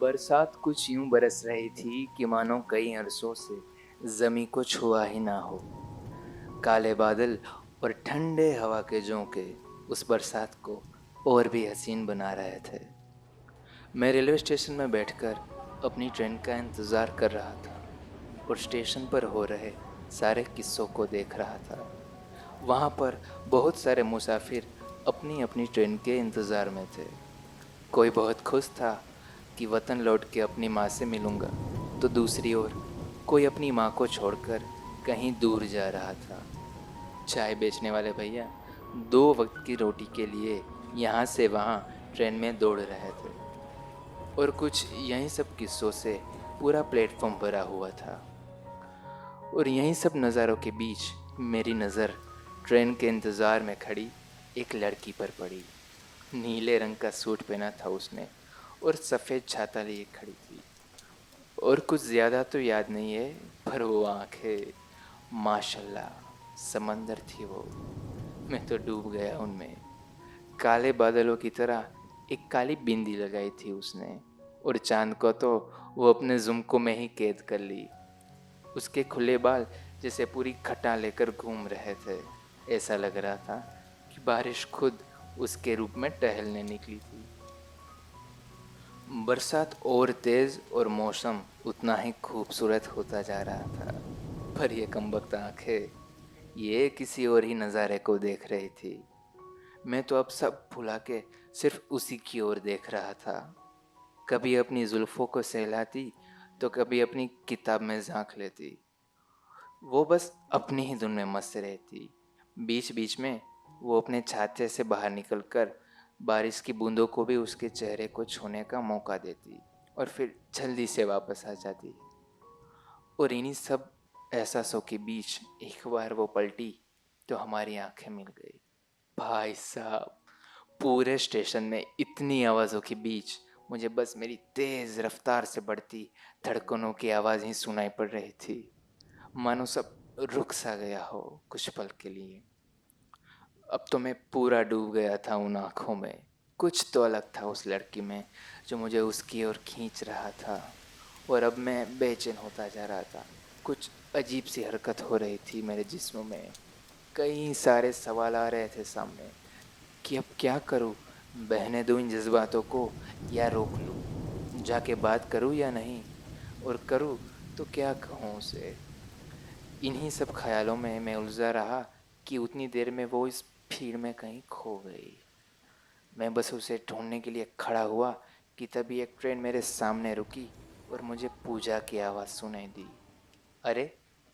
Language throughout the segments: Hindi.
बरसात कुछ यूं बरस रही थी कि मानो कई अरसों से जमी को छुआ ही ना हो। काले बादल और ठंडे हवा के झोंके उस बरसात को और भी हसीन बना रहे थे। मैं रेलवे स्टेशन में बैठकर अपनी ट्रेन का इंतज़ार कर रहा था और स्टेशन पर हो रहे सारे किस्सों को देख रहा था। वहाँ पर बहुत सारे मुसाफिर अपनी अपनी ट्रेन के इंतज़ार में थे। कोई बहुत खुश था कि वतन लौट के अपनी माँ से मिलूंगा, तो दूसरी ओर कोई अपनी माँ को छोड़कर कहीं दूर जा रहा था। चाय बेचने वाले भैया 2 वक्त की रोटी के लिए यहाँ से वहाँ ट्रेन में दौड़ रहे थे और कुछ यही सब किस्सों से पूरा प्लेटफॉर्म भरा हुआ था। और यही सब नज़ारों के बीच मेरी नज़र ट्रेन के इंतज़ार में खड़ी एक लड़की पर पड़ी। नीले रंग का सूट पहना था उसने और सफ़ेद छाता लिए खड़ी थी। और कुछ ज़्यादा तो याद नहीं है, पर वो आंखें, माशाल्लाह, समंदर थी वो। मैं तो डूब गया उनमें। काले बादलों की तरह एक काली बिंदी लगाई थी उसने और चांद को तो वो अपने जुमकों में ही कैद कर ली। उसके खुले बाल जैसे पूरी खटा लेकर घूम रहे थे। ऐसा लग रहा था कि बारिश खुद उसके रूप में टहलने निकली थी। बरसात और तेज और मौसम उतना ही खूबसूरत होता जा रहा था, पर ये कमबख्त आंखें ये किसी और ही नज़ारे को देख रही थी। मैं तो अब सब भुला के सिर्फ उसी की ओर देख रहा था। कभी अपनी जुल्फ़ों को सहलाती तो कभी अपनी किताब में झांक लेती। वो बस अपनी ही धुन में मस्त रहती। बीच बीच में वो अपने छाते से बाहर निकलकर बारिश की बूंदों को भी उसके चेहरे को छूने का मौका देती और फिर जल्दी से वापस आ जाती। और इन्हीं सब एहसासों के बीच एक बार वो पलटी तो हमारी आंखें मिल गई। भाई साहब, पूरे स्टेशन में इतनी आवाज़ों के बीच मुझे बस मेरी तेज़ रफ्तार से बढ़ती धड़कनों की आवाज़ ही सुनाई पड़ रही थी। मानो सब रुक सा गया हो कुछ पल के लिए। अब तो मैं पूरा डूब गया था उन आँखों में। कुछ तो अलग था उस लड़की में जो मुझे उसकी ओर खींच रहा था। और अब मैं बेचैन होता जा रहा था। कुछ अजीब सी हरकत हो रही थी मेरे जिस्म में। कई सारे सवाल आ रहे थे सामने कि अब क्या करूं? बहने दूं इन जज्बातों को या रोक लूं? जाके बात करूं या नहीं? और करूं तो क्या कहूं उसे? इन्हीं सब ख्यालों में मैं उलझा रहा कि उतनी देर में वो इस भीड़ में कहीं खो गई। मैं बस उसे ढूंढने के लिए खड़ा हुआ कि तभी एक ट्रेन मेरे सामने रुकी और मुझे पूजा की आवाज़ सुनाई दी। अरे,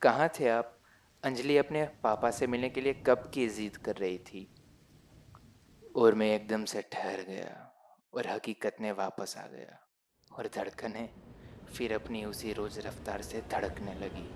कहाँ थे आप? अंजलि अपने पापा से मिलने के लिए कब की जिद कर रही थी। और मैं एकदम से ठहर गया और हकीकत में वापस आ गया और धड़कनें फिर अपनी उसी रोज रफ्तार से धड़कने लगी।